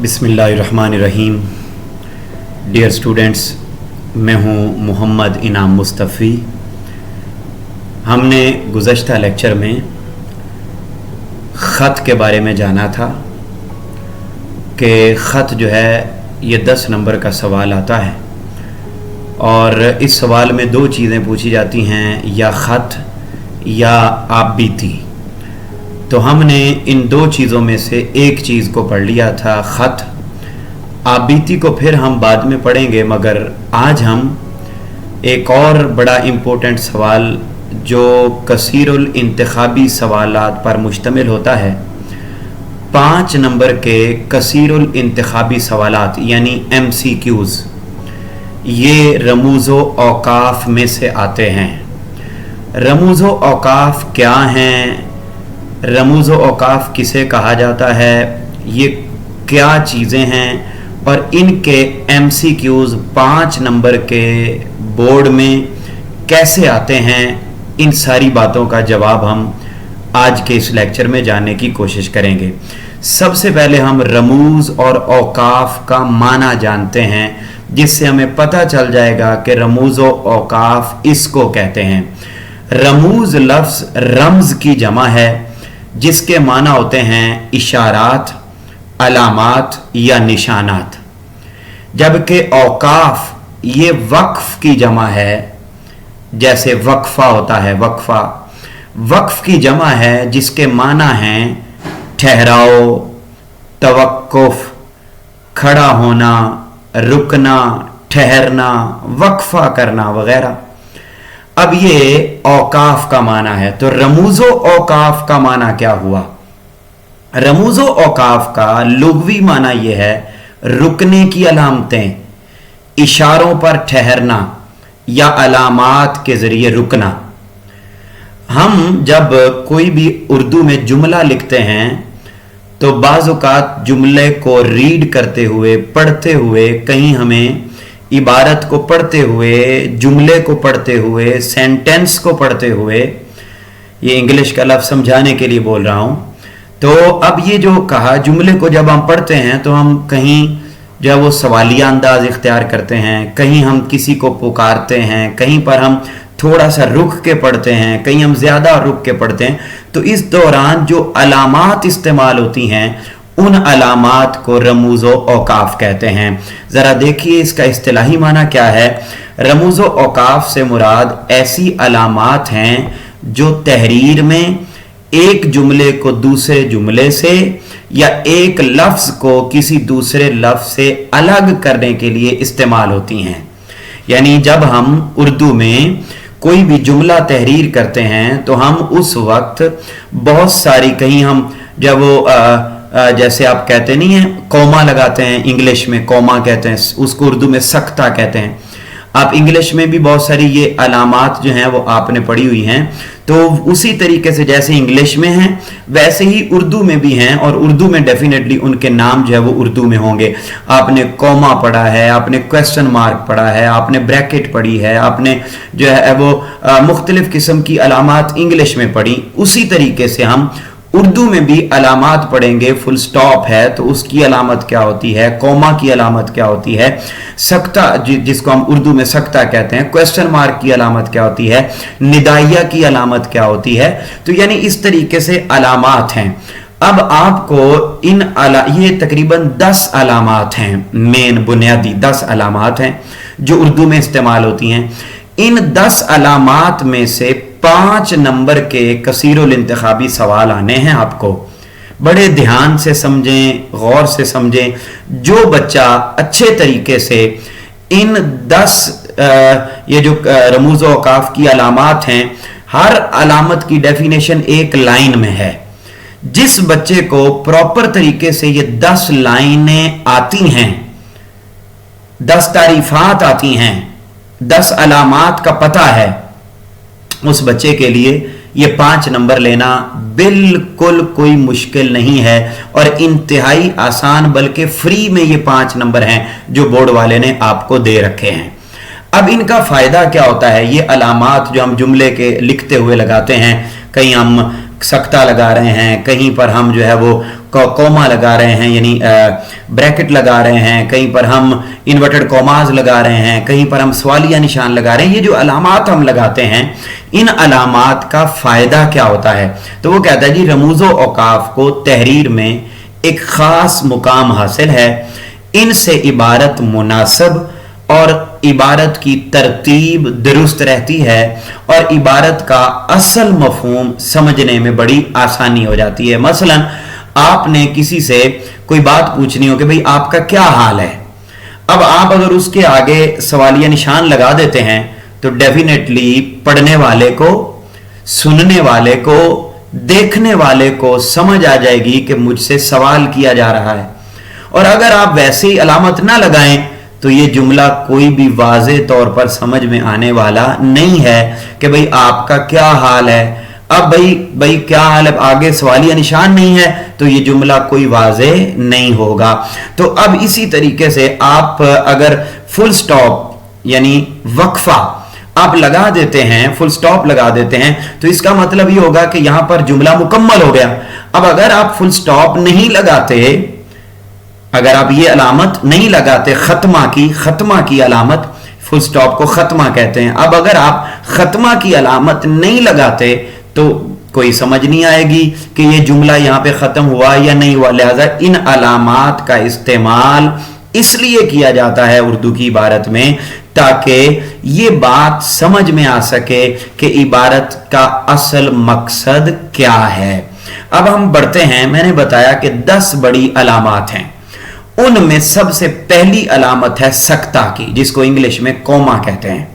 बिस्मिल्लाहिर्रहमानिर्रहीम। Dear students, मैं हूँ मोहम्मद इनाम मुस्तफ़ी। हमने गुज़श्ता लेक्चर में ख़त के बारे में जाना था कि ख़त जो है ये 10 नंबर का सवाल आता है और इस सवाल में 2 चीज़ें पूछी जाती हैं, या ख़त या आप बीती। तो हमने इन 2 चीज़ों में से एक चीज़ को पढ़ लिया था, ख़त। आप बीती को फिर हम बाद में पढ़ेंगे, मगर आज हम एक और बड़ा इम्पोर्टेंट सवाल जो कसीरुल इंतखाबी सवालात पर मुश्तमिल होता है, 5 नंबर के कसीरुल इंतखाबी सवालात यानी MCQs, ये रमूज़ो औकाफ में से आते हैं। रमूज़ो औकाफ क्या हैं, रमूज़ो औकाफ किसे कहा जाता है, ये क्या चीज़ें हैं और इनके MCQs 5 नंबर के बोर्ड में कैसे आते हैं, इन सारी बातों का जवाब हम आज के इस लेक्चर में जानने की कोशिश करेंगे। सबसे पहले हम रमूज़ और औकाफ का माना जानते हैं, जिससे हमें पता चल जाएगा कि रमूज़ और औकाफ इसको कहते हैं। रमूज़ लफ्ज़ रम्ज़ की जमा है, जिसके माना होते हैं इशारात, अलामात या निशानात, जबकि औकाफ ये वक्फ की जमा है। जैसे वक्फा होता है, वक्फ की जमा है जिसके माना हैं ठहराओ, तवक्कुफ, खड़ा होना, रुकना, ठहरना, वक्फा करना वगैरह। अब ये औकाफ का माना है, तो रमूज़ो औकाफ का माना क्या हुआ? रमूज़ो औकाफ का लुग़वी माना यह है रुकने की अलामतें, इशारों पर ठहरना या अलामात के जरिए रुकना। हम जब कोई भी उर्दू में जुमला लिखते हैं तो बाज़ औक़ात जुमले को रीड करते हुए, पढ़ते हुए, कहीं हमें इबारत को पढ़ते हुए, जुमले को पढ़ते हुए, सेंटेंस को पढ़ते हुए, ये इंग्लिश का लफ्ज़ समझाने के लिए बोल रहा हूँ। तो अब ये जो कहा, जुमले को जब हम पढ़ते हैं तो हम कहीं जब वो सवालिया अंदाज इख्तियार करते हैं, कहीं हम किसी को पुकारते हैं, कहीं पर हम थोड़ा सा रुक के पढ़ते हैं, कहीं हम ज़्यादा रुक के पढ़ते हैं। तो इस दौरान जो अलामात इस्तेमाल होती हैं, उन अलामात को रमूज़ो औकाफ कहते हैं। ज़रा देखिए इसका इस्तिलाही माना क्या है। रमूज़ो औकाफ से मुराद ऐसी अलामात हैं जो तहरीर में एक जुमले को दूसरे जुमले से या एक लफ्ज़ को किसी दूसरे लफ्ज़ से अलग करने के लिए इस्तेमाल होती हैं। यानी जब हम उर्दू में कोई भी जुमला तहरीर करते हैं तो हम उस वक्त बहुत सारी, कहीं हम जब वो जैसे आप कहते नहीं हैं कॉमा लगाते हैं, इंग्लिश में कॉमा कहते हैं, उसको उर्दू में सख्ता कहते हैं। आप इंग्लिश में भी बहुत सारी ये अलामात जो हैं वो आपने पढ़ी हुई हैं। तो उसी तरीके से जैसे इंग्लिश में हैं वैसे ही उर्दू में भी हैं, और उर्दू में डेफिनेटली उनके नाम जो है वो उर्दू में होंगे। आपने कॉमा पढ़ा है, आपने क्वेश्चन मार्क पढ़ा है, आपने ब्रैकेट पढ़ी है, आपने जो है वो मुख्तलिफ किस्म की अलामात इंग्लिश में पढ़ी। उसी तरीके से हम उर्दू में भी अलामात पढ़ेंगे। फुल स्टॉप है तो उसकी अलामत क्या होती है, कॉमा की अलामत क्या होती है, सख्ता जिसको हम उर्दू में सख्ता कहते हैं, क्वेश्चन मार्क की अलामत क्या होती है, निदाइया की अलामत क्या होती है। तो यानी इस तरीके से अलामात हैं। अब आपको ये तकरीबन 10 अलामात हैं, मेन बुनियादी 10 अलामात हैं जो उर्दू में इस्तेमाल होती हैं। इन 10 अलामात में से 5 नंबर के कसीरुल इंतखाबी सवाल आने हैं। आपको बड़े ध्यान से समझें, गौर से समझें। जो बच्चा अच्छे तरीके से इन 10 ये जो रमूज़ औकाफ की अलामात हैं, हर अलामत की डेफिनेशन एक लाइन में है। जिस बच्चे को प्रॉपर तरीके से ये 10 लाइनें आती हैं, 10 तारीफात आती हैं, 10 अलामात का पता है, उस बच्चे के लिए ये 5 नंबर लेना बिल्कुल कोई मुश्किल नहीं है और इंतहाई आसान, बल्कि फ्री में ये 5 नंबर हैं जो बोर्ड वाले ने आपको दे रखे हैं। अब इनका फायदा क्या होता है? ये अलामात जो हम जुमले के लिखते हुए लगाते हैं, कहीं हम सख्ता लगा रहे हैं, कहीं पर हम जो है वो कॉमा लगा रहे हैं यानी ब्रैकेट लगा रहे हैं, कहीं पर हम इन्वर्टेड कॉमाज लगा रहे हैं, कहीं पर हम सवालिया निशान लगा रहे हैं। ये जो अलामात हम लगाते हैं, इन अलामात का फ़ायदा क्या होता है? तो वो कहता है जी रमूज़ व औकाफ को तहरीर में एक ख़ास मुकाम हासिल है, इनसे इबारत मुनासिब और इबारत की तरतीब दुरुस्त रहती है और इबारत का असल मफहूम समझने में बड़ी आसानी हो जाती है। मसलन आपने किसी से कोई बात पूछनी हो कि भाई आपका क्या हाल है, अब आप अगर उसके आगे सवालिया निशान लगा देते हैं तो डेफिनेटली पढ़ने वाले को, सुनने वाले को, देखने वाले को समझ आ जाएगी कि मुझसे सवाल किया जा रहा है। और अगर आप वैसे ही अलामत ना लगाएं तो ये जुमला कोई भी वाज़े तौर पर समझ में आने वाला नहीं है कि भाई आपका क्या हाल है। अब भाई क्या हाल है, आगे सवालिया निशान नहीं है तो ये जुमला कोई वाज़े नहीं होगा। तो अब इसी तरीके से आप अगर फुल स्टॉप यानी वक्फा आप लगा देते हैं, फुल स्टॉप लगा देते हैं, तो इसका मतलब ये होगा कि यहां पर जुमला मुकम्मल हो गया। अब अगर आप फुल स्टॉप नहीं लगाते, अगर आप ये अलामत नहीं लगाते खत्मा की अलामत, फुल स्टॉप को खत्मा कहते हैं, अब अगर आप खत्मा की अलामत नहीं लगाते तो कोई समझ नहीं आएगी कि ये जुमला यहां पे खत्म हुआ या नहीं हुआ। लिहाजा इन अलामात का इस्तेमाल इसलिए किया जाता है उर्दू की इबारत में ताकि ये बात समझ में आ सके कि इबारत का असल मकसद क्या है। अब हम बढ़ते हैं। मैंने बताया कि 10 बड़ी अलामात हैं, उनमें सबसे पहली अलामत है सख्ता की, जिसको इंग्लिश में कोमा कहते हैं,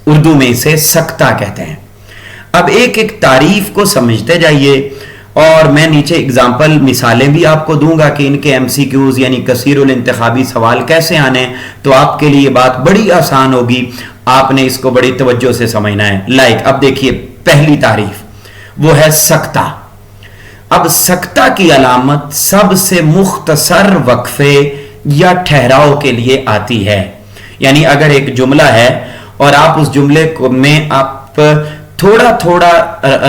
उर्दू में इसे सख्ता कहते हैं। अब एक एक तारीफ को समझते जाइए और मैं नीचे एग्जाम्पल मिसालें भी आपको दूंगा कि इनके एमसीक्यूज यानी कसीरुल इंतखाबी सवाल कैसे आने, तो आपके लिए बात बड़ी आसान होगी। आपने इसको बड़ी तवज्जो से समझना है। अब देखिए पहली तारीफ वो है सख्ता। अब सख्ता की अलामत सबसे मुख्तसर वक्फे या ठहराव के लिए आती है। यानी अगर एक जुमला है और आप उस जुमले में आप थोड़ा थोड़ा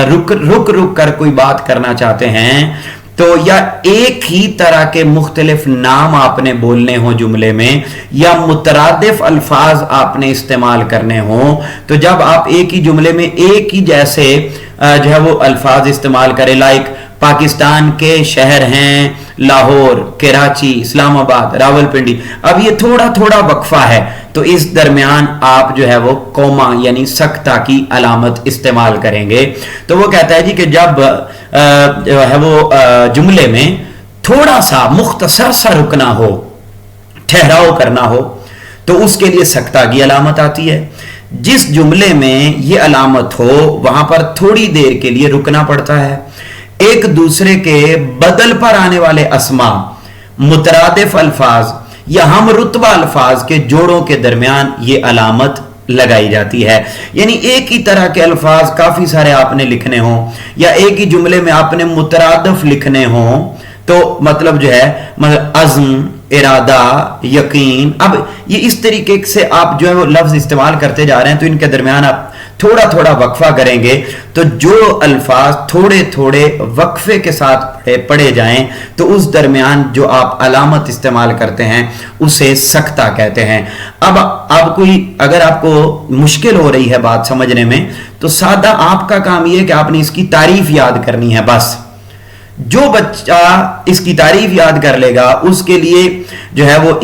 रुक कर कोई बात करना चाहते हैं, तो या एक ही तरह के मुख्तलिफ नाम आपने बोलने हो जुमले में या मुतरादिफ अल्फाज आपने इस्तेमाल करने हो, तो जब आप एक ही जुमले में एक ही जैसे जो है वो अल्फाज इस्तेमाल करें, लाइक पाकिस्तान के शहर हैं लाहौर, कराची, इस्लामाबाद, रावलपिंडी, अब ये थोड़ा थोड़ा वक्फा है, तो इस दरमियान आप जो है वो कोमा यानी सख्ता की अलामत इस्तेमाल करेंगे। तो वो कहता है जी कि जब जो है वो जुमले में थोड़ा सा मुख्तसर सा रुकना हो, ठहराव करना हो, तो उसके लिए सख्ता की अलामत आती है। जिस जुमले में ये अलामत हो वहां पर थोड़ी देर के लिए रुकना पड़ता है। एक दूसरे के बदल पर आने वाले अस्मा, मुतरादिफ अल्फाज या हम रुतबा अल्फाज के जोड़ों के दरमियान ये अलामत लगाई जाती है। यानी एक ही तरह के अल्फाज काफी सारे आपने लिखने हो या एक ही जुमले में आपने मुतरादिफ लिखने हो, तो मतलब जो है मतलब अज़्म, इरादा, यकीन, अब ये इस तरीके से आप जो है वो लफ्ज इस्तेमाल करते जा रहे हैं, तो इनके दरमियान आप थोड़ा थोड़ा वक्फा करेंगे, तो जो अल्फाज थोड़े थोड़े वक्फे के साथ पढ़े जाएं तो उस दरमियान जो आप अलामत इस्तेमाल करते हैं उसे सख्ता कहते हैं। अब कोई अगर आपको मुश्किल हो रही है बात समझने में, तो सादा आपका काम यह है कि आपने इसकी तारीफ याद करनी है। बस जो बच्चा इसकी तारीफ याद कर लेगा उसके लिए जो है वो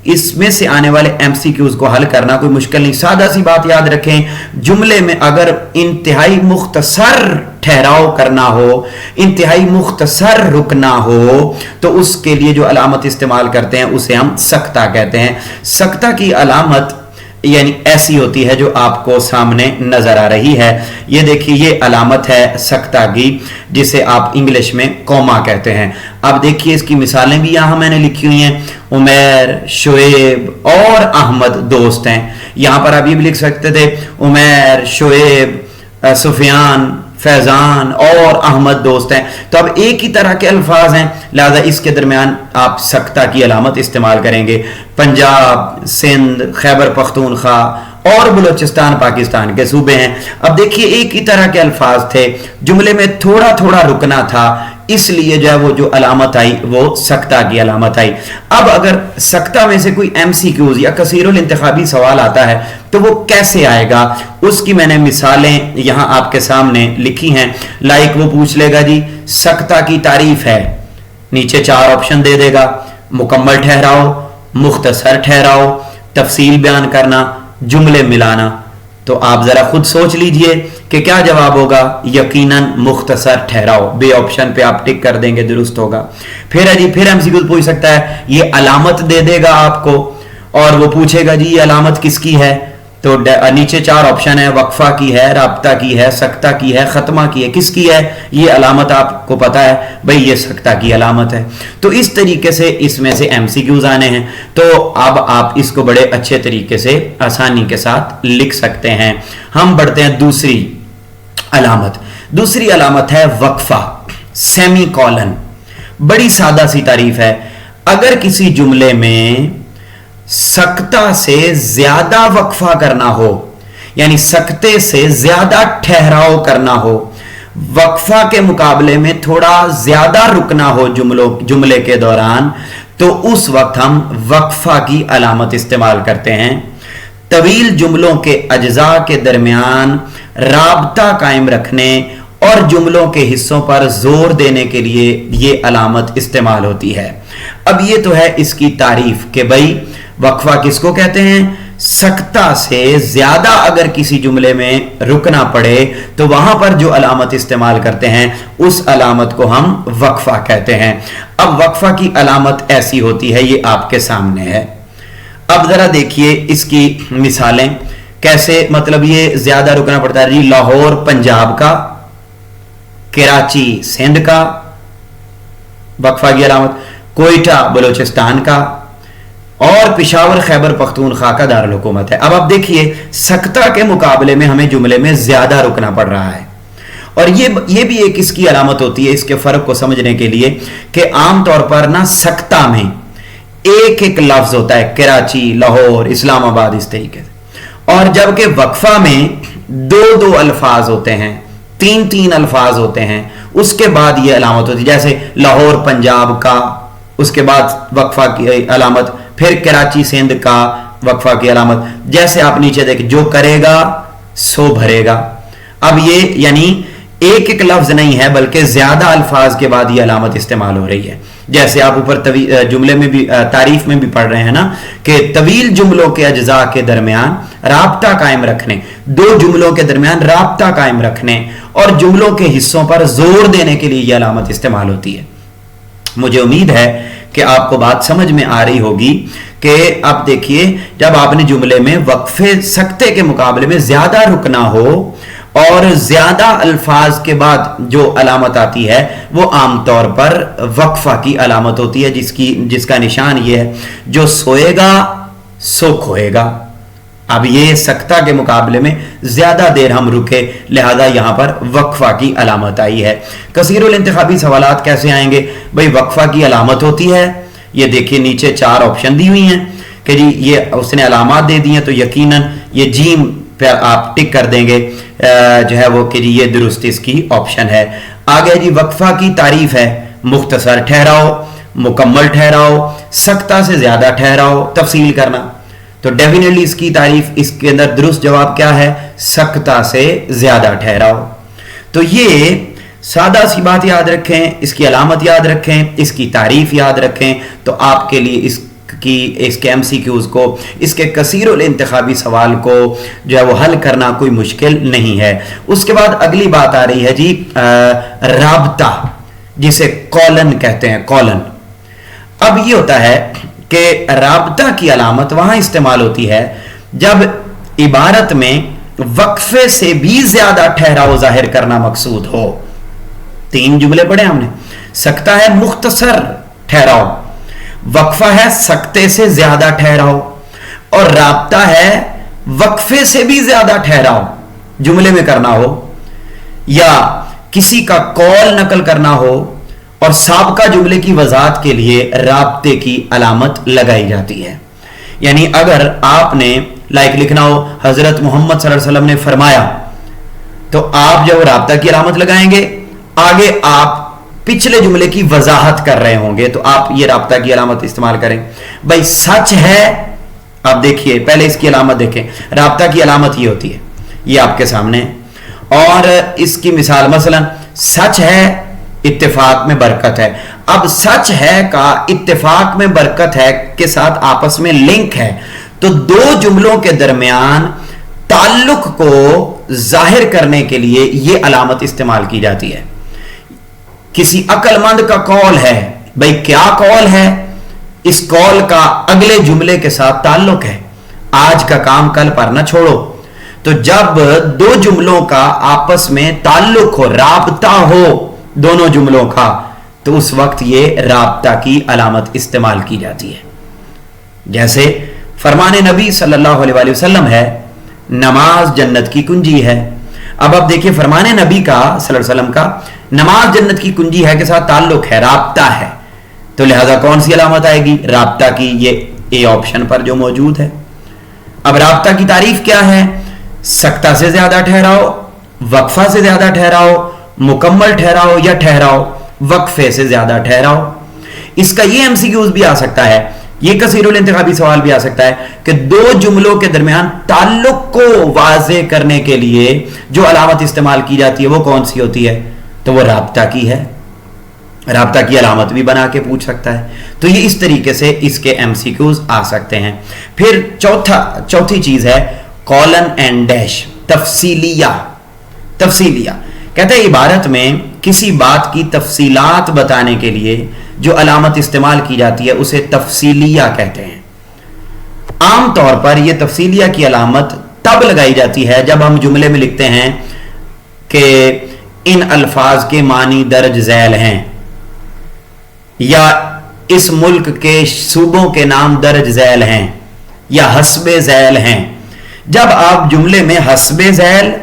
इसमें से आने वाले एमसीक्यूज को हल करना कोई मुश्किल नहीं। सादा सी बात याद रखें, जुमले में अगर इंतहाई मुख्तसर ठहराव करना हो, इंतहाई मुख्तसर रुकना हो, तो उसके लिए जो अलामत इस्तेमाल करते हैं उसे हम सख्ता कहते हैं। सख्ता की अलामत यानी ऐसी होती है जो आपको सामने नजर आ रही है। ये देखिए ये अलामत है सख्ता की, जिसे आप इंग्लिश में कोमा कहते हैं। अब देखिए इसकी मिसालें भी यहां मैंने लिखी हुई हैं। उमैर, शोएब और अहमद दोस्त हैं। यहां पर आप ये भी लिख सकते थे उमैर, शोएब, सुफियान, फैजान और अहमद दोस्त हैं, तो अब एक ही तरह के अल्फाज हैं, लिहाजा इसके दरमियान आप सक्ता की अलामत इस्तेमाल करेंगे। पंजाब, सिंध, खैबर पख्तूनख्वा और बलूचिस्तान पाकिस्तान के सूबे हैं। अब देखिए एक ही तरह के अल्फाज थे, जुमले में थोड़ा थोड़ा रुकना था, इसलिए जो है वो जो अलामत आई वो सक्ता की अलामत आई। अब अगर सक्ता में से कोई MCQs या कसीरुल इंतखाबी सवाल आता है तो वो कैसे आएगा, उसकी मैंने मिसालें यहां आपके सामने लिखी हैं। लाइक वो पूछ लेगा जी सक्ता की तारीफ है, नीचे 4 ऑप्शन दे देगा, मुकम्मल ठहराओ, मुख्तसर ठहराओ, तफसील बयान करना, जुमले मिलाना। तो आप जरा खुद सोच लीजिए कि क्या जवाब होगा। यकीनन मुख्तसर ठहराओ, बे ऑप्शन पे आप टिक कर देंगे, दुरुस्त होगा। फिर अजी फिर MCQ पूछ सकता है, ये अलामत दे देगा आपको और वो पूछेगा जी ये अलामत किसकी है, तो नीचे 4 ऑप्शन है, वक्फा की है, राब्ता की है, सक्ता की है, खत्मा की है, किसकी है ये अलामत आपको पता है भाई ये सक्ता की अलामत है। तो इस तरीके से इसमें से MCQs आने हैं, तो अब आप इसको बड़े अच्छे तरीके से आसानी के साथ लिख सकते हैं। हम बढ़ते हैं दूसरी अलामत। दूसरी अलामत है वक्फा, सेमी कॉलन। बड़ी सादा सी तारीफ है, अगर किसी जुमले में सक्ता से ज्यादा वक्फा करना हो, यानी सक्ते से ज्यादा ठहराव करना हो, वक्फा के मुकाबले में थोड़ा ज्यादा रुकना हो जुमले के दौरान, तो उस वक्त हम वक्फा की अलामत इस्तेमाल करते हैं। तवील जुमलों के अज्जा के दरमियान राबता कायम रखने और जुमलों के हिस्सों पर जोर देने के लिए यह अलामत इस्तेमाल होती है। अब यह तो है इसकी तारीफ कि भाई वक्फा किसको कहते हैं, सक्ता से ज्यादा अगर किसी जुमले में रुकना पड़े तो वहां पर जो अलामत इस्तेमाल करते हैं उस अलामत को हम वक्फा कहते हैं। अब वक्फा की अलामत ऐसी होती है, ये आपके सामने है। अब जरा देखिए इसकी मिसालें कैसे, मतलब ये ज्यादा रुकना पड़ता है जी, लाहौर पंजाब का, कराची सिंध का, वक्फा की अलामत, कोयटा बलूचिस्तान का और पिशावर खैबर पख्तूनख्वा का दारुल हुकूमत है। अब आप देखिए सक्ता के मुकाबले में हमें जुमले में ज्यादा रुकना पड़ रहा है, और ये भी एक इसकी अलामत होती है इसके फर्क को समझने के लिए कि आमतौर पर ना सक्ता में एक एक लफ्ज होता है, कराची, लाहौर, इस्लामाबाद, इस तरीके से, और जबकि वक्फा में 2-2 अल्फाज होते हैं, 3-3 अल्फाज होते हैं, उसके बाद ये अलामत होती है। जैसे लाहौर पंजाब का, उसके बाद वक्फा की अलामत, फिर कराची सिंध का वक्फा की अलामत। जैसे आप नीचे देखें, जो करेगा सो भरेगा। अब ये यानी एक एक लफ्ज नहीं है बल्कि ज्यादा अल्फाज के बाद ये अलामत इस्तेमाल हो रही है। जैसे आप ऊपर जुमले में भी तारीफ में भी पढ़ रहे हैं ना कि तवील जुमलों के अज्जा के दरमियान राब्ता कायम रखने, 2 जुमलों के दरमियान राब्ता कायम रखने और जुमलों के हिस्सों पर जोर देने के लिए यह अलामत इस्तेमाल होती है। मुझे उम्मीद है कि आपको बात समझ में आ रही होगी कि अब देखिए जब आपने जुमले में वक्फे सक्ते के मुकाबले में ज्यादा रुकना हो और ज्यादा अल्फाज के बाद जो अलामत आती है वो आमतौर पर वक्फा की अलामत होती है, जिसका निशान ये है, जो सोएगा सो खोएगा। अब ये सक्ता के मुकाबले में ज्यादा देर हम रुके, लिहाजा यहां पर वक्फा की अलामत आई है। कसीरुल इंतखाबी सवालात कैसे आएंगे भाई, वक्फा की अलामत होती है, ये देखिए नीचे 4 ऑप्शन दी हुई हैं कि जी ये उसने अलामत दे दी हैं, तो यकीनन ये जीम पे आप टिक कर देंगे जो है वो कि जी ये दुरुस्त इसकी ऑप्शन है। आगे जी वक्फा की तारीफ है, मुख्तसर ठहराओ, मुकम्मल ठहराओ, सक्ता से ज्यादा ठहराओ, तफसील करना। तो डेफिनेटली इसकी तारीफ, इसके अंदर दुरुस्त जवाब क्या है, सक्ता से ज्यादा ठहराओ। तो ये सादा सी बात याद रखें, इसकी अलामत याद रखें, इसकी तारीफ याद रखें, तो आपके लिए इसके MCQs को, इसके कसीरुल इंतखाबी सवाल को जो है वो हल करना कोई मुश्किल नहीं है। उसके बाद अगली बात आ रही है जी राब्ता, जिसे कॉलन कहते हैं, कॉलन। अब ये होता है कि राब्ता की अलामत वहां इस्तेमाल होती है जब इबारत में वक्फे से भी ज्यादा ठहराव जाहिर करना मकसूद हो। 3 जुमले पढ़े हमने, सकता है मुख्तसर ठहराव, वक्फा है सकते से ज्यादा ठहराव, और राब्ता है वक्फे से भी ज्यादा ठहराव जुमले में करना हो। या किसी का कॉल नकल करना हो और साबका जुमले की वजाहत के लिए राब्ते की अलामत लगाई जाती है। यानी अगर आपने लिखना हो हजरत मोहम्मद सल्लल्लाहु अलैहि वसल्लम ने फरमाया, तो आप जब राब्ता की अलामत लगाएंगे, आगे आप पिछले जुमले की वजाहत कर रहे होंगे तो आप ये राब्ता की अलामत इस्तेमाल करें। भाई सच है, आप देखिए पहले इसकी अलामत देखें, राब्ता की अलामत ये होती है, ये आपके सामने, और इसकी मिसाल मसलन सच है इत्तेफाक में बरकत है। अब सच है का इत्तेफाक में बरकत है के साथ आपस में लिंक है, तो दो जुमलों के दरमियान ताल्लुक को जाहिर करने के लिए यह अलामत इस्तेमाल की जाती है। किसी अक्लमंद का कॉल है, भाई क्या कॉल है, इस कॉल का अगले जुमले के साथ ताल्लुक है, आज का काम कल पर ना छोड़ो। तो जब दो जुमलों का आपस में ताल्लुक हो, राबता हो दोनों जुमलों का, तो उस वक्त ये राबता की अलामत इस्तेमाल की जाती है। जैसे फरमाने नबी सल्लल्लाहु अलैहि वसल्लम है, नमाज जन्नत की कुंजी है। अब आप देखिए फरमाने नबी का सल्लल्लाहु अलैहि वसल्लम का नमाज जन्नत की कुंजी है के साथ ताल्लुक है, राबता है, तो लिहाजा कौन सी अलामत आएगी, राबता की, ये ए ऑप्शन पर जो मौजूद है। अब राबता की तारीफ क्या है, सकता से ज्यादा ठहराओ, वक्फा से ज्यादा ठहराओ, मुकम्मल ठहराओ या ठहराओ वक्फे से ज्यादा ठहराओ। इसका ये एमसीक्यूज भी आ सकता है, ये कसीरुल इंतखाबी सवाल भी आ सकता है कि दो जुमलों के दरमियान ताल्लुक को वाज़े करने के लिए जो अलामत इस्तेमाल की जाती है वो कौन सी होती है, तो वो राब्ता की है। राब्ता की अलामत भी बना के पूछ सकता है। तो ये इस तरीके से इसके एमसीक्यूज आ सकते हैं। फिर चौथी चीज है कॉलन एंड डैश, तफसीलिया। तफसीलिया कहते हैं इबारत में किसी बात की तफसीलात बताने के लिए जो अलामत इस्तेमाल की जाती है उसे तफसीलिया कहते हैं। आम तौर पर यह तफसीलिया की अलामत तब लगाई जाती है जब हम जुमले में लिखते हैं कि इन अल्फाज के मानी दर्ज झैल हैं, या इस मुल्क के सूबों के नाम दर्ज झैल हैं, या हस्बे झैल हैं। जब आप जुमले में हस्बे झैल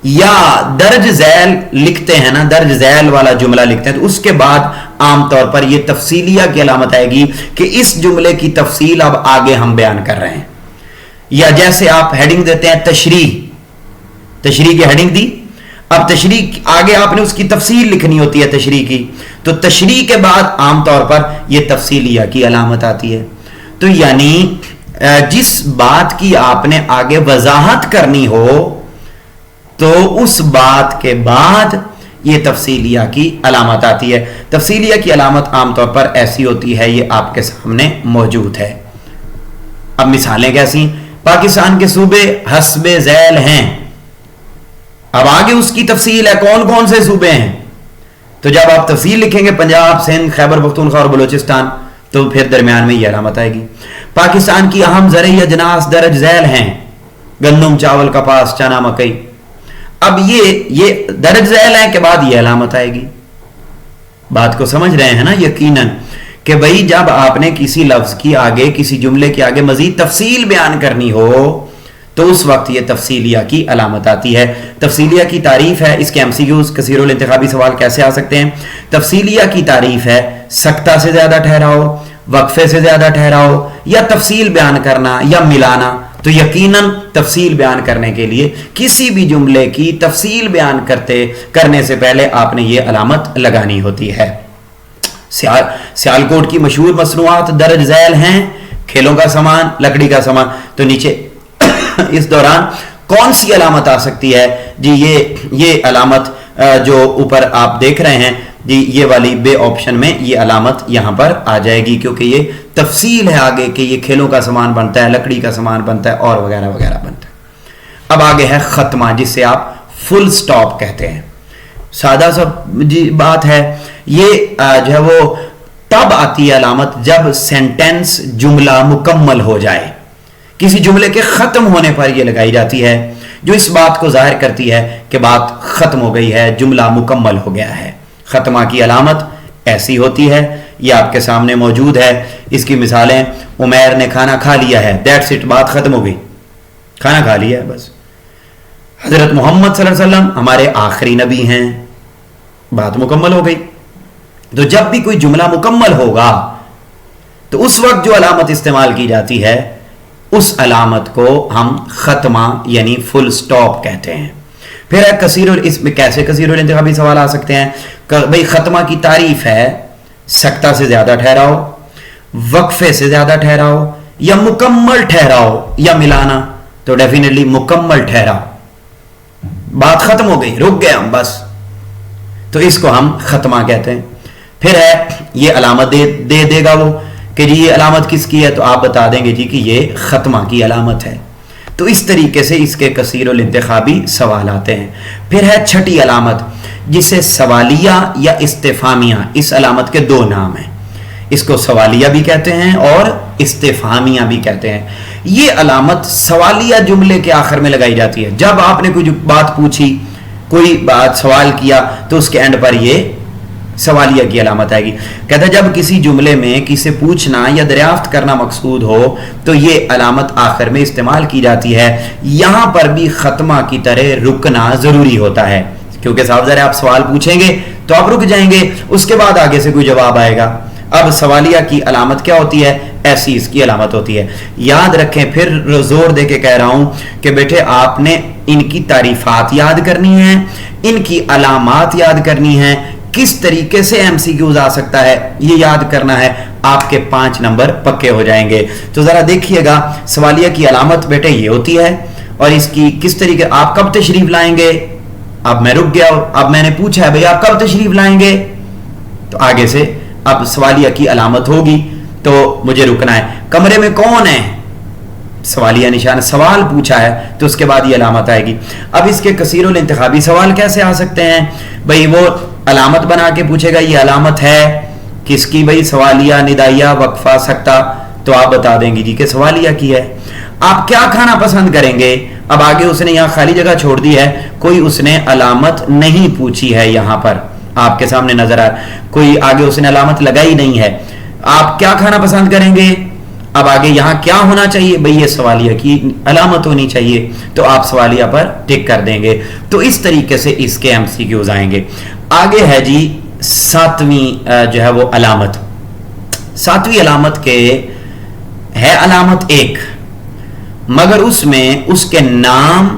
या दर्ज झैल लिखते हैं ना, दर्ज झैल वाला जुमला लिखते हैं, तो उसके बाद आमतौर पर यह तफसीलिया की अलामत आएगी कि इस जुमले की तफसील अब आगे हम बयान कर रहे हैं। या जैसे आप हेडिंग देते हैं तशरीह, तशरीह की हेडिंग दी, अब तशरीह आगे आपने उसकी तफसील लिखनी होती है तशरीह की, तो तशरीह के बाद आमतौर पर यह तफसीलिया की अलामत आती है। तो यानी जिस बात की आपने आगे वजाहत करनी हो तो उस बात के बाद यह तफसीलिया की अलामत आती है। तफसीलिया की अलामत आमतौर पर ऐसी होती है, यह आपके सामने मौजूद है। अब मिसालें कैसी, पाकिस्तान के सूबे हस्बे झैल हैं, अब आगे उसकी तफसील है कौन कौन से सूबे हैं, तो जब आप तफसील लिखेंगे पंजाब, सिंध, खैबर पख्तूनख्वा और बलोचिस्तान, तो फिर दरमियान में यह अलामत आएगी। पाकिस्तान की अहम ज़रई अजनास दर्ज झैल हैं, गंदम, चावल, कपास, चना, मकई। अब ये दर्ज झैल है के बाद ये अलामत आएगी। बात को समझ रहे हैं ना यकीनन, कि भाई जब आपने किसी लफ्ज की आगे, किसी जुमले के आगे मजीद तफसील बयान करनी हो तो उस वक्त ये तफसीलिया की अलामत आती है। तफसीलिया की तारीफ है, इसके एमसीक्यूज कसीरुल इंतखाबी सवाल कैसे आ सकते हैं। तफसीलिया की तारीफ है सकता से ज्यादा ठहराओ, वक्फे से ज्यादा ठहराओ, या तफसील बयान करना या मिलाना। तो यकीनन तफसील बयान करने के लिए किसी भी जुमले की तफसील बयान करने से पहले आपने ये अलामत लगानी होती है। सियालकोट की मशहूर मसनूआत दर्ज झैल हैं, खेलों का सामान, लकड़ी का सामान, तो नीचे इस दौरान कौन सी अलामत आ सकती है जी, ये अलामत जो ऊपर आप देख रहे हैं जी, ये वाली बे ऑप्शन में ये अलामत यहां पर आ जाएगी, क्योंकि ये तफसील है आगे कि ये खेलों का सामान बनता है, लकड़ी का सामान बनता है और वगैरह वगैरह बनता है। अब आगे है खत्मा, जिसे आप फुल स्टॉप कहते हैं। सादा सा जी बात है, ये जो है वो तब आती है अलामत जब सेंटेंस, जुमला मुकम्मल हो जाए। किसी जुमले के खत्म होने पर यह लगाई जाती है, जो इस बात को जाहिर करती है कि बात खत्म हो गई है, जुमला मुकम्मल हो गया है। खत्मा की अलामत ऐसी होती है, यह आपके सामने मौजूद है। इसकी मिसालें, उमैर ने खाना खा लिया है, दैट्स इट, बात खत्म हो गई, खाना खा लिया है बस। हजरत मोहम्मद सल्लल्लाहु अलैहि वसल्लम हमारे आखिरी नबी हैं, बात मुकम्मल हो गई। तो जब भी कोई जुमला मुकम्मल होगा तो उस वक्त जो अलामत इस्तेमाल की जाती है उस अलामत को हम खत्मा यानी फुल स्टॉप कहते हैं। फिर है कसीरुल, इसमें कैसे कसीरुल इंतखाबी सवाल आ सकते हैं? भाई खत्मा की तारीफ है सकता से ज्यादा ठहराओ, वक्फे से ज्यादा ठहराओ, या मुकम्मल ठहराओ, या मिलाना। तो डेफिनेटली मुकम्मल ठहराओ, बात खत्म हो गई, रुक गए हम बस, तो इसको हम खत्मा कहते हैं। फिर है ये अलामत दे देगा वो कि जी ये अलामत किसकी है, तो आप बता देंगे जी कि ये खत्मा की अलामत है। तो इस तरीके से इसके कसीरुल इंतखाबी सवाल आते हैं। फिर है छठी अलामत जिसे सवालिया या इस्तिफामिया, इस अलामत के दो नाम हैं, इसको सवालिया भी कहते हैं और इस्तिफामिया भी कहते हैं। ये अलामत सवालिया जुमले के आखिर में लगाई जाती है। जब आपने कोई बात पूछी, कोई बात सवाल किया, तो उसके एंड पर ये सवालिया की अलामत आएगी। कहता है जब किसी जुमले में किसी पूछना या दरियाफ्त करना मकसूद हो तो ये अलामत आखिर में इस्तेमाल की जाती है। यहां पर भी खत्मा की तरह रुकना जरूरी होता है, क्योंकि साहब जरा आप सवाल पूछेंगे तो आप रुक जाएंगे, उसके बाद आगे से कोई जवाब आएगा। अब सवालिया की अलामत क्या होती है? ऐसी इसकी अलामत होती है। याद रखें, फिर जोर दे के कह रहा हूं कि बेटे आपने इनकी तारीफात याद करनी है, इनकी अलामात याद करनी है, किस तरीके से एमसीक्यूज आ सकता है ये याद करना है, आपके 5 नंबर पक्के हो जाएंगे। तो जरा देखिएगा, सवालिया की अलामत बेटे ये होती है, और इसकी किस तरीके, आप कब तशरीफ लाएंगे? अब मैं रुक गया, अब मैंने पूछा है भाई आप कब तशरीफ लाएंगे, तो आगे से अब सवालिया की अलामत होगी तो मुझे रुकना है। कमरे में कौन है? सवालिया निशान, सवाल पूछा है तो उसके बाद ये अलामत आएगी। अब इसके कसीरुल इंतखाबी सवाल कैसे आ सकते हैं? भाई वो अलामत बना के पूछेगा ये अलामत है किसकी? भाई सवालिया, निदाइया, वक्फा, सकता, तो आप बता देंगे जी कि सवालिया की है। आप क्या खाना पसंद करेंगे? अब आगे उसने यहां खाली जगह छोड़ दी है, कोई उसने अलामत नहीं पूछी है, यहां पर आपके सामने नजर आ, कोई आगे उसने अलामत लगाई नहीं है। आप क्या खाना पसंद करेंगे? अब आगे यहां क्या होना चाहिए? भाई ये सवालिया की अलामत होनी चाहिए, तो आप सवालिया पर टिक कर देंगे। तो इस तरीके से इसके एमसीक्यूज आएंगे। आगे है जी 7वीं जो है वो अलामत। 7वीं अलामत के है अलामत 1, मगर उसमें उसके नाम,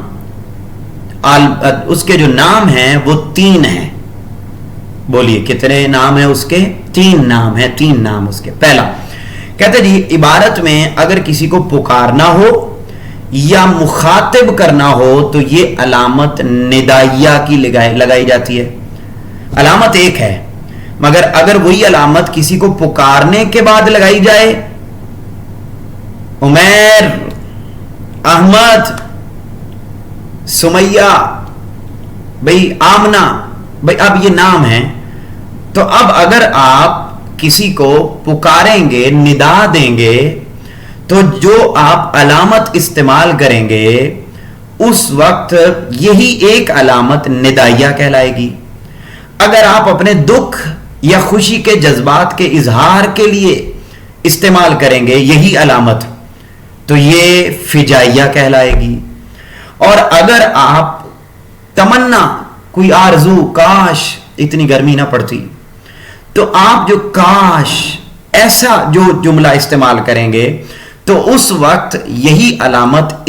उसके जो नाम हैं वो 3 हैं। बोलिए कितने नाम है उसके? 3 नाम है, 3 नाम उसके। पहला कहते जी इबारत में अगर किसी को पुकारना हो या मुखातिब करना हो तो ये अलामत निदाइया की लगाई जाती है। अलामत 1 है, मगर अगर वही अलामत किसी को पुकारने के बाद लगाई जाए, उमैर, अहमद, सुमैया, भाई आमना, भाई अब ये नाम है, तो अब अगर आप किसी को पुकारेंगे, निदा देंगे, तो जो आप अलामत इस्तेमाल करेंगे उस वक्त यही एक अलामत निदाइया कहलाएगी। अगर आप अपने दुख या खुशी के जज्बात के इजहार के लिए इस्तेमाल करेंगे यही अलामत, तो ये फिजाइया कहलाएगी। और अगर आप तमन्ना, कोई आरजू, काश इतनी गर्मी ना पड़ती, तो आप जो काश ऐसा जो जुमला इस्तेमाल करेंगे तो उस वक्त यही अलामत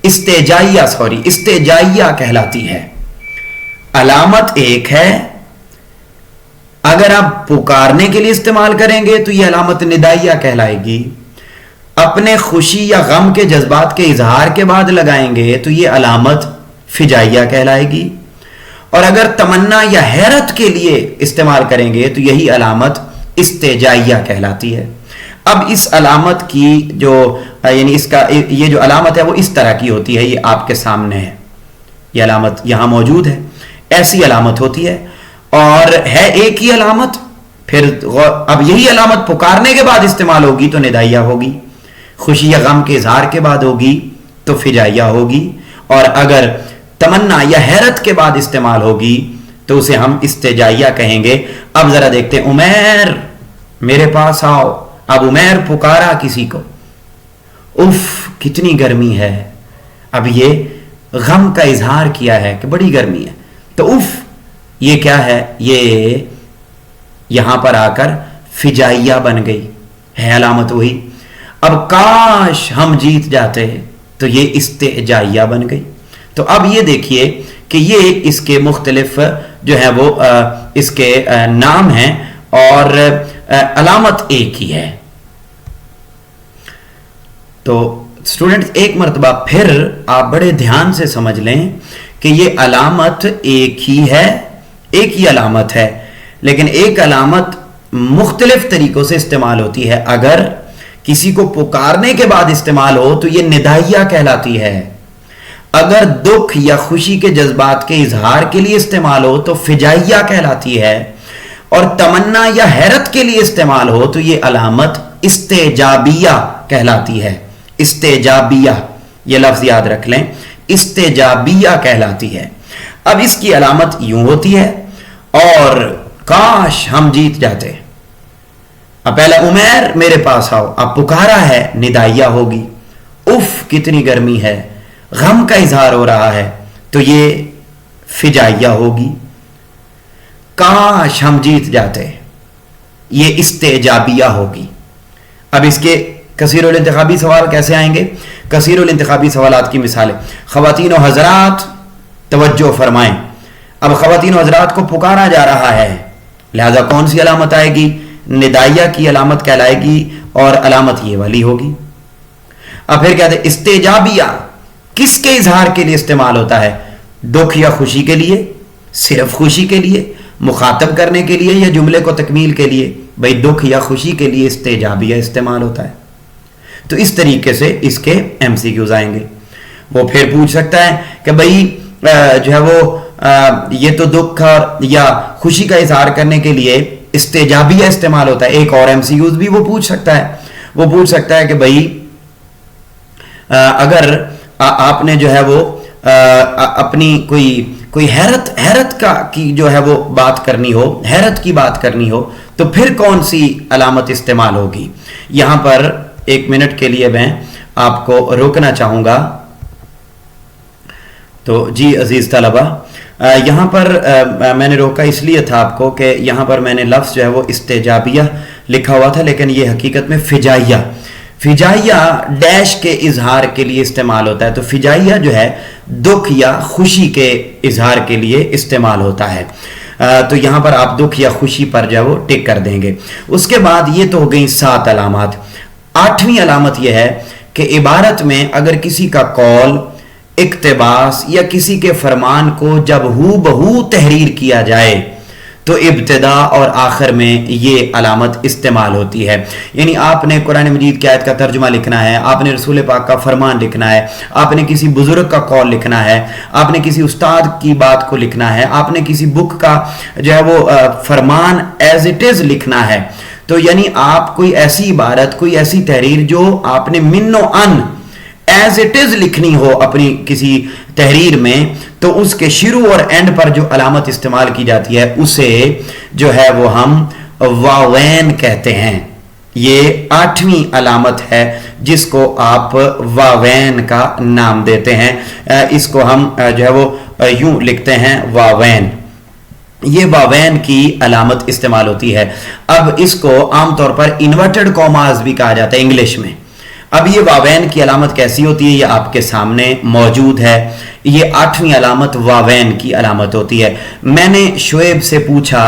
इस्तेजाइया कहलाती है। अलामत 1 है, अगर आप पुकारने के लिए इस्तेमाल करेंगे तो यह अलामत निदाइया कहलाएगी। अपने खुशी या गम के जज्बात के इजहार के बाद लगाएंगे तो यह अलामत फिजाइया कहलाएगी। और अगर तमन्ना या हैरत के लिए इस्तेमाल करेंगे तो यही अलामत इस्तेजाइया कहलाती है। अब इस अलामत की जो यानी इसका ये जो अलामत है वो इस तरह की होती है, ये आपके सामने है, ये अलामत यहां मौजूद है, ऐसी अलामत होती है और है एक ही अलामत। फिर अब यही अलामत पुकारने के बाद इस्तेमाल होगी तो निदाइया होगी, खुशी या गम के इजहार के बाद होगी तो फिजाइया होगी, और अगर तमन्ना या हैरत के बाद इस्तेमाल होगी तो उसे हम इस्तेजाइया कहेंगे। अब जरा देखते हैं, उमैर मेरे पास आओ। अब उमैर पुकारा किसी को, उफ कितनी गर्मी है, اب یہ غم کا اظہار کیا ہے کہ بڑی گرمی ہے، تو اف یہ کیا ہے، یہ یہاں پر آ کر فجائیہ بن گئی ہے، علامت وہی. اب کاش ہم جیت جاتے تو یہ استعجائیہ بن گئی. تو اب یہ دیکھیے کہ یہ اس کے مختلف جو ہے وہ اس کے نام ہیں اور علامت ایک ہی ہے. تو اسٹوڈنٹس ایک مرتبہ پھر آپ بڑے دھیان سے سمجھ لیں کہ یہ علامت ایک ہی ہے، ایک ہی علامت ہے، لیکن ایک علامت مختلف طریقوں سے استعمال ہوتی ہے. اگر کسی کو پکارنے کے بعد استعمال ہو تو یہ ندائیہ کہلاتی ہے. اگر دکھ یا خوشی کے جذبات کے اظہار کے لیے استعمال ہو تو فجائیہ کہلاتی ہے، اور تمنا یا حیرت کے لیے استعمال ہو تو یہ علامت استعجابیہ کہلاتی ہے. استعجابیہ، یہ لفظ یاد رکھ لیں، استعجابیہ کہلاتی ہے. اب اس کی علامت یوں ہوتی ہے، اور کاش ہم جیت جاتے. اب پہلا عمیر میرے پاس آؤ، اب پکارا ہے، ندائیہ ہوگی. اف کتنی گرمی ہے، غم کا اظہار ہو رہا ہے، تو یہ فجائیہ ہوگی. کاش ہم جیت جاتے، یہ استعجابیہ ہوگی. اب اس کے کثیر الانتخابی سوال کیسے آئیں گے؟ کثیر الانتخابی سوالات کی مثالیں. خواتین و حضرات توجہ فرمائیں. اب خواتین و حضرات کو پکارا جا رہا ہے، لہذا کون سی علامت آئے گی؟ ندائیہ کی علامت کہلائے گی، اور علامت یہ والی ہوگی. اب پھر کہتے ہیں استعجابیہ کس کے اظہار کے لیے استعمال ہوتا ہے؟ دکھ یا خوشی کے لیے، صرف خوشی کے لیے، مخاطب کرنے کے لیے، یا جملے کو تکمیل کے لیے؟ بھئی دکھ یا خوشی کے لیے استعجابیہ استعمال ہوتا ہے. تو اس طریقے سے اس کے ایم سی کیوز آئیں گے. وہ پھر پوچھ سکتا ہے کہ بھئی جو ہے وہ یہ تو دکھ یا خوشی کا اظہار کرنے کے لیے استعجابیہ استعمال ہوتا ہے. ایک اور ایم سی کیوز بھی وہ پوچھ سکتا ہے. وہ پوچھ سکتا ہے کہ بھئی اگر آپ نے جو ہے وہ اپنی کوئی حیرت کا کی جو ہے وہ بات کرنی ہو، حیرت کی بات کرنی ہو، تو پھر کون سی علامت استعمال ہوگی؟ یہاں پر ایک منٹ کے لیے میں آپ کو روکنا چاہوں گا. تو جی عزیز طلبہ، یہاں پر میں نے روکا اس لیے تھا آپ کو کہ یہاں پر میں نے لفظ جو ہے وہ استعجابیہ لکھا ہوا تھا، لیکن یہ حقیقت میں فجائیہ ڈیش کے اظہار کے لیے استعمال ہوتا ہے. تو فجائیہ جو ہے دکھ یا خوشی کے اظہار کے لیے استعمال ہوتا ہے. تو یہاں پر آپ دکھ یا خوشی پر جو ہے وہ ٹک کر دیں گے. اس کے بعد یہ تو ہو گئی 7 علامات. 8ویں علامت یہ ہے کہ عبارت میں اگر کسی کا قول، اقتباس یا کسی کے فرمان کو جب ہو بہو تحریر کیا جائے تو ابتدا اور آخر میں یہ علامت استعمال ہوتی ہے. یعنی آپ نے قرآن مجید کی آیت کا ترجمہ لکھنا ہے، آپ نے رسول پاک کا فرمان لکھنا ہے، آپ نے کسی بزرگ کا قول لکھنا ہے، آپ نے کسی استاد کی بات کو لکھنا ہے، آپ نے کسی بک کا جو ہے وہ فرمان ایز اٹ از لکھنا ہے. تو یعنی آپ کوئی ایسی عبارت، کوئی ایسی تحریر جو آپ نے من و ان ایز اٹ از لکھنی ہو اپنی کسی تحریر میں، تو اس کے شروع اور اینڈ پر جو علامت استعمال کی جاتی ہے اسے جو ہے وہ ہم واوین کہتے ہیں. یہ 8ویں علامت ہے جس کو آپ واوین کا نام دیتے ہیں. اس کو ہم جو ہے وہ یوں لکھتے ہیں واوین. یہ واوین کی علامت استعمال ہوتی ہے. اب اس کو عام طور پر انورٹڈ کوماز بھی کہا جاتا ہے انگلش میں. اب یہ واوین کی علامت کیسی ہوتی ہے؟ یہ آپ کے سامنے موجود ہے. یہ 8ویں علامت واوین کی علامت ہوتی ہے. میں نے شعیب سے پوچھا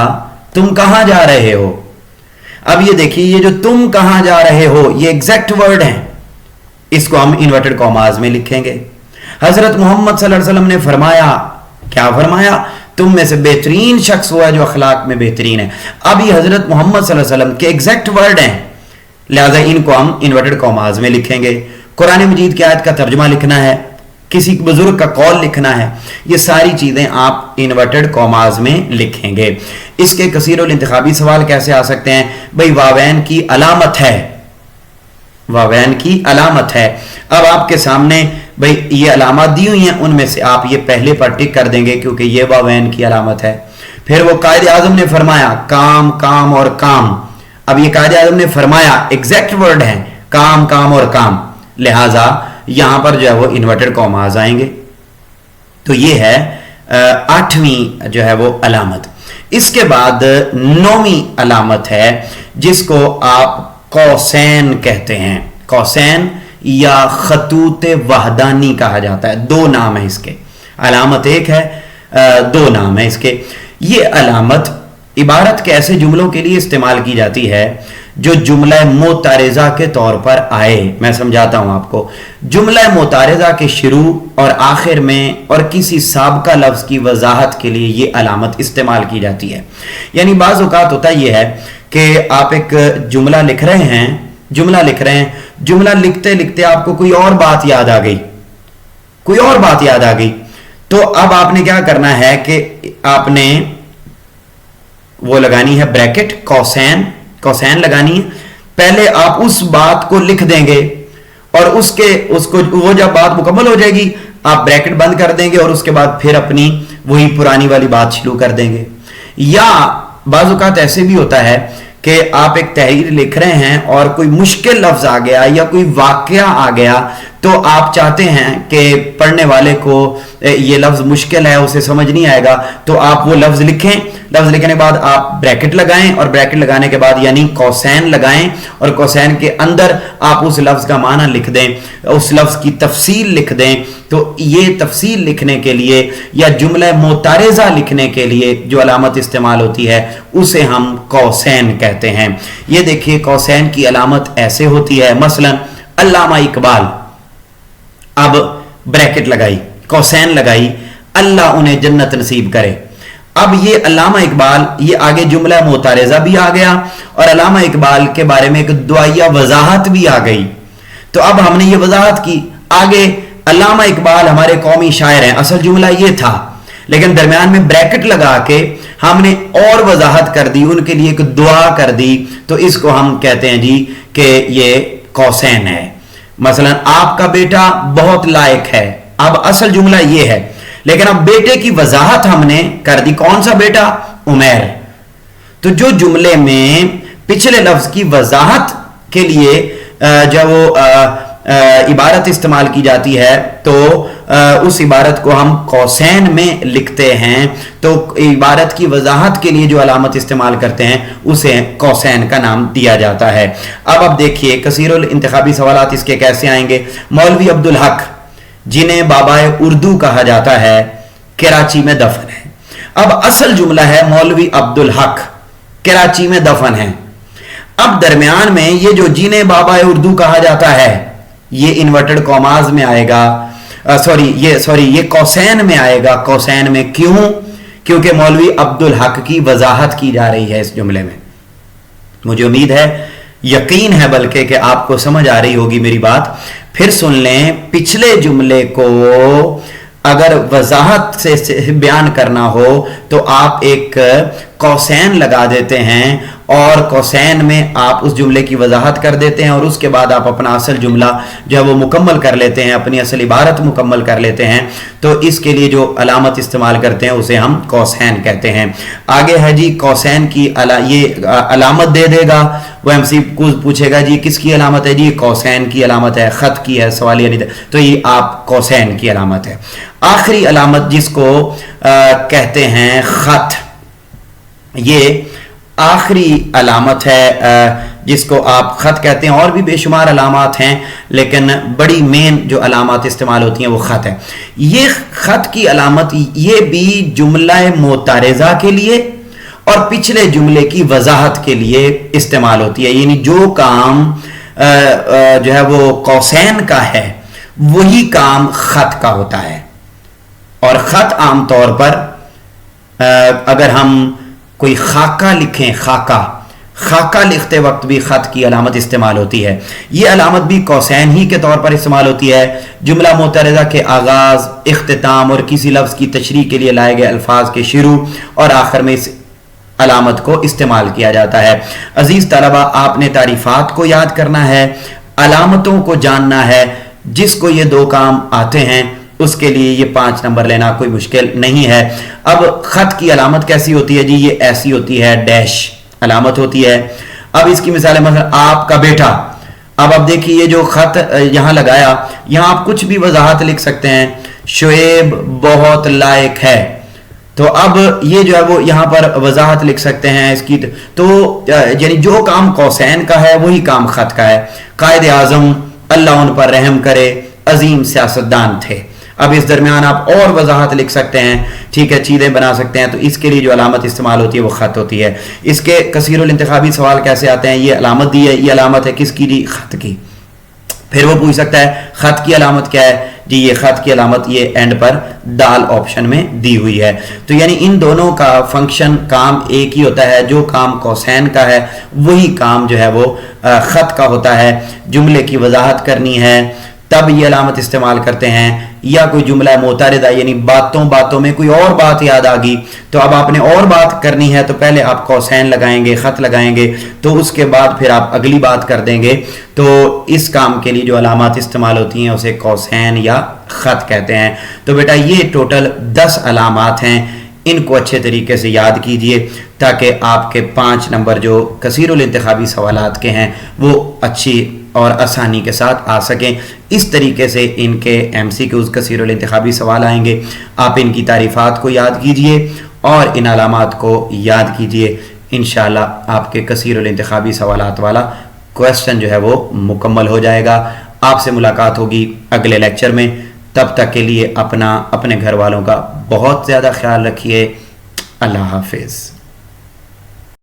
تم کہاں جا رہے ہو. اب یہ دیکھیے یہ جو تم کہاں جا رہے ہو یہ ایگزیکٹ ورڈ ہیں. اس کو ہم انورٹڈ کوماز میں لکھیں گے. حضرت محمد صلی اللہ علیہ وسلم نے فرمایا، کیا فرمایا؟ تم میں سے بہترین شخص ہوا ہے جو اخلاق میں بہترین ہے. اب یہ حضرت محمد صلی اللہ علیہ وسلم کے ایگزیکٹ ورڈ ہیں، لہذا ان کو ہم انورٹڈ کوماز میں لکھیں گے. قرآن مجید کی آیت کا ترجمہ لکھنا ہے، کسی بزرگ کا قول لکھنا ہے، یہ ساری چیزیں آپ انورٹڈ کوماز میں لکھیں گے. اس کے کثیر الانتخابی سوال کیسے آ سکتے ہیں؟ بھئی واوین کی علامت ہے، واوین کی علامت ہے. اب آپ کے سامنے بھئی یہ علامات دی ہوئی ہیں، ان میں سے آپ یہ پہلے پر ٹک کر دیں گے کیونکہ یہ واوین کی علامت ہے. پھر وہ قائد اعظم نے فرمایا کام کام اور کام. اب یہ قائد اعظم نے فرمایا ایگزیکٹ ورڈ ہیں کام کام اور کام، لہٰذا यहां पर जो है वो इन्वर्टेड कॉमास आएंगे। तो ये है 8वीं जो है वो अलामत। इसके बाद 9वीं अलामत है जिसको आप कौसैन कहते हैं। कौसैन या खतूत वहदानी कहा जाता है। दो नाम है इसके, अलामत एक है, दो नाम है इसके। ये अलामत इबारत के ऐसे जुमलों के लिए इस्तेमाल की जाती है जो जुमला मोतारेजा के तौर पर आए। मैं समझाता हूं आपको। जुमला मोतारेजा के शुरू और आखिर में और किसी साबका लफ्ज की वजाहत के लिए ये अलामत इस्तेमाल की जाती है। यानी बाज़ औक़ात होता यह है कि आप एक जुमला लिख रहे हैं, जुमला लिखते लिखते आपको कोई और बात याद आ गई, तो अब आपने क्या करना है कि आपने वो लगानी है ब्रैकेट, कौसैन लगानी है। पहले आप उस बात को लिख देंगे और उसको वो जब बात मुकम्मल हो जाएगी आप ब्रैकेट बंद कर देंगे और उसके बाद फिर अपनी वही पुरानी वाली बात शुरू कर देंगे। या बाज़ औक़ात ऐसे भी होता है कि आप एक तहरीर लिख रहे हैं और कोई मुश्किल लफ्ज आ गया या कोई वाकया आ गया, तो आप चाहते हैं कि पढ़ने वाले को ये लफ्ज मुश्किल है, उसे समझ नहीं आएगा, तो आप वो लफ्ज लिखें। लफ्ज लिखने के बाद आप ब्रैकेट लगाएं और ब्रैकेट लगाने के बाद यानी कौसैन लगाएं और कौसैन के अंदर आप उस लफ्ज का माना लिख दें, उस लफ्ज की तफसील लिख दें। तो ये तफसील लिखने के लिए या जुमला मोतारेजा लिखने के लिए जो अलामत इस्तेमाल होती है उसे हम कौसैन कहते हैं। ये देखिए कौसैन की अलामत ऐसे होती है। मसलन अल्लामा इकबाल, अब ब्रैकेट लगाई, कौसैन लगाई, अल्लाह उन्हें जन्नत नसीब करे। अब ये अल्लामा इकबाल, ये आगे जुमला मोतारेजा भी आ गया और अल्लामा इकबाल के बारे में एक दुआया वजाहत भी आ गई। तो अब हमने ये वजाहत की, आगे अल्लामा इकबाल हमारे कौमी शायर हैं, असल जुमला ये था, लेकिन दरमियान में ब्रैकेट लगा के हमने और वजाहत कर दी, उनके लिए एक दुआ कर दी, तो इसको हम कहते हैं जी कि ये कौसैन है। मसलन आपका बेटा बहुत लायक है, अब असल जुमला ये है, लेकिन अब बेटे की वजाहत हमने कर दी। कौन सा बेटा? उमैर। तो जो जुमले में पिछले लफ्ज की वजाहत के लिए जब वो इबारत इस्तेमाल की जाती है तो उस इबारत को हम कौसैन में लिखते हैं। तो इबारत की वजाहत के लिए जो अलामत इस्तेमाल करते हैं उसे कौसैन का नाम दिया जाता है। अब देखिए कसीरुल इंतखाबी सवालात इसके कैसे आएंगे। मौलवी अब्दुल हक, जिन्हें बाबाए उर्दू कहा जाता है, कराची में दफन है। अब असल जुमला है मौलवी अब्दुल हक कराची में दफन है। अब दरमियान में ये जो जिन्हें बाबाए उर्दू कहा जाता है ये इन्वर्टेड कॉमाज में आएगा, ये कौसैन में आएगा। कौसैन में क्यों? क्योंकि मौलवी अब्दुल हक की वजाहत की जा रही है इस जुमले में। मुझे उम्मीद है, यकीन है बल्कि कि आपको समझ आ रही होगी मेरी बात। फिर सुन लें, पिछले जुमले को अगर वजाहत से बयान करना हो तो आप एक कौसैन लगा देते हैं और कौसैन में आप उस जुमले की वजाहत कर देते हैं और उसके बाद आप अपना असल जुमला जो है वो मुकम्मल कर लेते हैं, अपनी असल इबारत मुकम्मल कर लेते हैं। तो इसके लिए जो अलामत इस्तेमाल करते हैं उसे हम कौसैन कहते हैं। आगे है जी कौसैन की ये अलामत दे देगा, वो एमसी पूछेगा जी किसकी अलामत है? जी कौसैन की अलामत है, खत की है, सवालिया नहीं, तो ये आप कौसैन की अलामत है। आखिरी अलामत जिसको कहते हैं खत, ये आखिरी अलामत है जिसको आप खत कहते हैं। और भी बेशुमार अलामत हैं लेकिन बड़ी मेन जो अलामत इस्तेमाल होती हैं वो खत है। ये खत की अलामत ये भी जुमला मोतारेजा के लिए और पिछले जुमले की वजाहत के लिए इस्तेमाल होती है। यानी जो काम जो है वो कौसैन का है वही काम खत का होता है। और खत आमतौर पर अगर हम कोई खाका लिखें, खाका लिखते वक्त भी खत की अलामत इस्तेमाल होती है। यह अलामत भी कौसैन ही के तौर पर इस्तेमाल होती है। जुमला मोतरज़ा के आगाज, इख्तिताम और किसी लफ्ज़ की तशरीह के लिए लाए गए अल्फाज के शुरू और आखिर में इस अलामत को इस्तेमाल किया जाता है। अजीज तलबा, आपने तारीफात को याद करना है, अलामतों को जानना है। जिसको ये दो काम आते हैं उसके लिए ये 5 नंबर लेना कोई मुश्किल नहीं है। अब खत की अलामत कैसी होती है जी? ये ऐसी होती है, डैश अलामत होती है। अब इसकी मिसाल है, मतलब आपका बेटा, अब आप देखिए ये जो खत यहाँ लगाया, यहाँ आप कुछ भी वजाहत लिख सकते हैं, शुएब बहुत लायक है, तो अब ये जो है वो यहाँ पर वजाहत लिख सकते हैं इसकी। तो यानी जो काम कौसैन का है वही काम खत का है। कायद आज़म अल्लाह उन पर रहम करे अजीम सियासतदान थे। अब इस दरमियान आप और वजाहत लिख सकते हैं, ठीक है, चीज़ें बना सकते हैं। तो इसके लिए जो अलामत इस्तेमाल होती है वो ख़त होती है। इसके कसीरुल इंतखाबी सवाल कैसे आते हैं, ये अलामत दी है, ये अलामत है किसकी दी, ख़त की। फिर वो पूछ सकता है ख़त की अलामत क्या है जी, ये ख़त की अलामत ये एंड पर दाल ऑप्शन में दी हुई है। तो यानी इन दोनों का फंक्शन काम एक ही होता है, जो काम कौसैन का है वही काम जो है वो ख़त का होता है। जुमले की वजाहत करनी है तब ये अलामत इस्तेमाल करते हैं, या कोई जुमला मोतारिदा यानी बातों बातों में कोई और बात याद आ गई, तो अब आपने और बात करनी है तो पहले आप कौसैन लगाएंगे, ख़त लगाएंगे, तो उसके बाद फिर आप अगली बात कर देंगे। तो इस काम के लिए जो अलामत इस्तेमाल होती हैं उसे कौसैन या ख़त कहते हैं। तो बेटा ये टोटल 10 अलामात हैं, इनको अच्छे तरीके से याद कीजिए ताकि आपके 5 नंबर जो कसीरुल इंतखाबी सवालात के हैं वो अच्छी और आसानी के साथ आ सकें। इस तरीके से इनके MCQs कसीरुल इंतखाबी सवाल आएंगे। आप इनकी तारीफ़ात को याद कीजिए और इन अलामात को याद कीजिए, इंशाअल्लाह आपके कसीरुल इंतखाबी सवालात वाला क्वेश्चन जो है वो मुकम्मल हो जाएगा। आपसे मुलाकात होगी अगले लेक्चर में, तब तक के लिए अपना अपने घर वालों का बहुत ज़्यादा ख्याल रखिए। अल्लाह हाफिज़।